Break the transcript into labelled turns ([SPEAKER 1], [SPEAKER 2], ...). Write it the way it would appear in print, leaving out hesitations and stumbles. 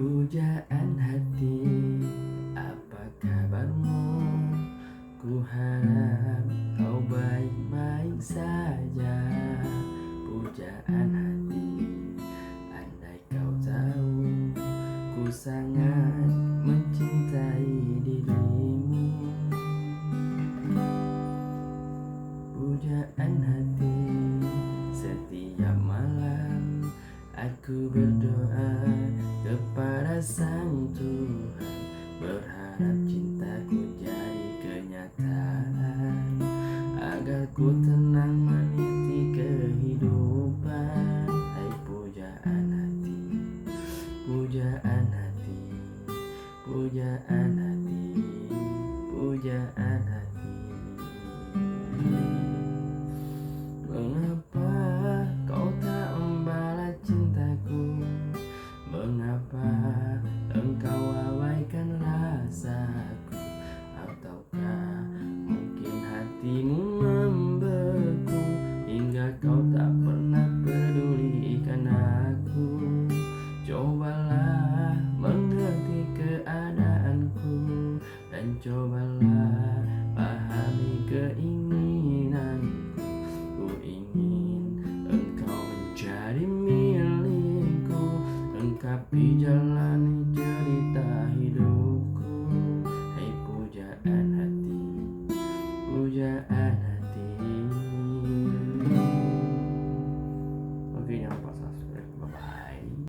[SPEAKER 1] Pujaan hati, apa kabarmu? Ku harap kau baik-baik saja. Pujaan hati, andai kau tahu, ku sangat mencintai dirimu. Pujaan hati, setiap malam aku berdoa kepada Sang Tuhan, berharap cintaku jadi kenyataan.